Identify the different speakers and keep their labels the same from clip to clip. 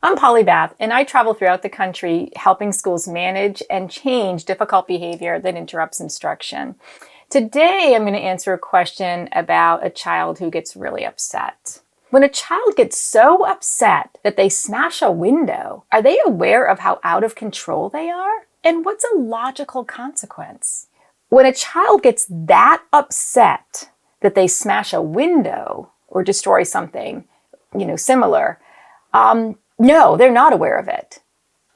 Speaker 1: I'm Polybath, and I travel throughout the country helping schools manage and change difficult behavior that interrupts instruction. Today, I'm going to answer a question about a child who gets really upset. When a child gets so upset that they smash a window, are they aware of how out of control they are? And what's a logical consequence? When a child gets that upset that they smash a window or destroy something, similar, no, they're not aware of it.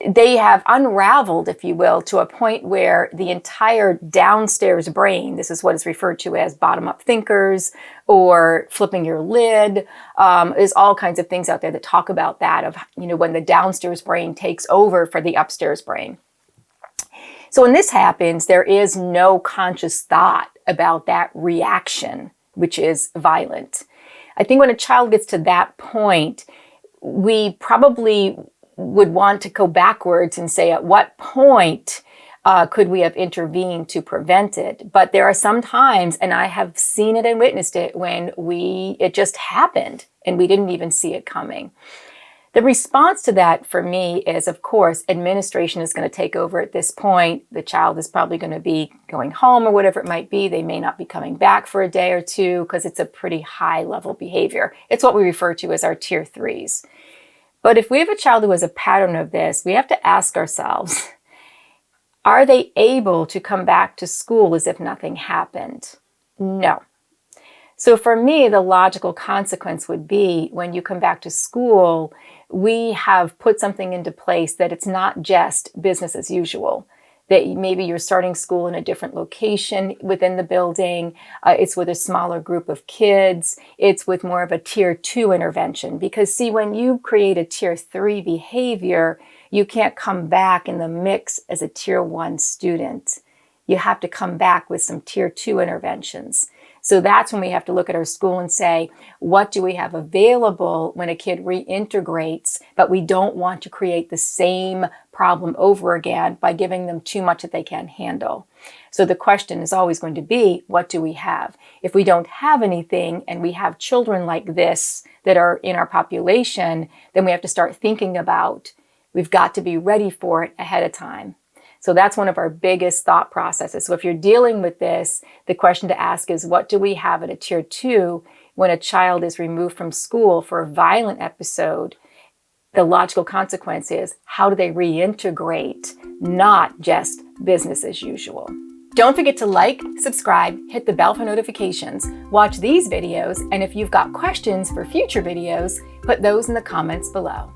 Speaker 1: They have unraveled, if you will, to a point where the entire downstairs brain, this is what is referred to as bottom-up thinkers or flipping your lid, is all kinds of things out there that talk about that of, when the downstairs brain takes over for the upstairs brain. So when this happens, there is no conscious thought about that reaction, which is violent. I think when a child gets to that point, we probably would want to go backwards and say, at what point could we have intervened to prevent it? But there are some times, and I have seen it and witnessed it, when it just happened and we didn't even see it coming. The response to that for me is, of course, administration is going to take over at this point. The child is probably going to be going home or whatever it might be. They may not be coming back for a day or two because it's a pretty high level behavior. It's what we refer to as our tier 3s. But if we have a child who has a pattern of this, we have to ask ourselves, are they able to come back to school as if nothing happened? No. So for me, the logical consequence would be when you come back to school, we have put something into place that it's not just business as usual. That maybe you're starting school in a different location within the building. It's with a smaller group of kids. It's with more of a tier 2 intervention. Because see, when you create a tier 3 behavior, you can't come back in the mix as a tier 1 student. You have to come back with some tier 2 interventions. So that's when we have to look at our school and say, what do we have available when a kid reintegrates, but we don't want to create the same problem over again by giving them too much that they can't handle. So the question is always going to be, what do we have? If we don't have anything and we have children like this that are in our population, then we have to start thinking about, we've got to be ready for it ahead of time. So that's one of our biggest thought processes. So if you're dealing with this, the question to ask is, what do we have at a tier 2 when a child is removed from school for a violent episode? The logical consequence is, how do they reintegrate, not just business as usual? Don't forget to like, subscribe, hit the bell for notifications, watch these videos, and if you've got questions for future videos, put those in the comments below.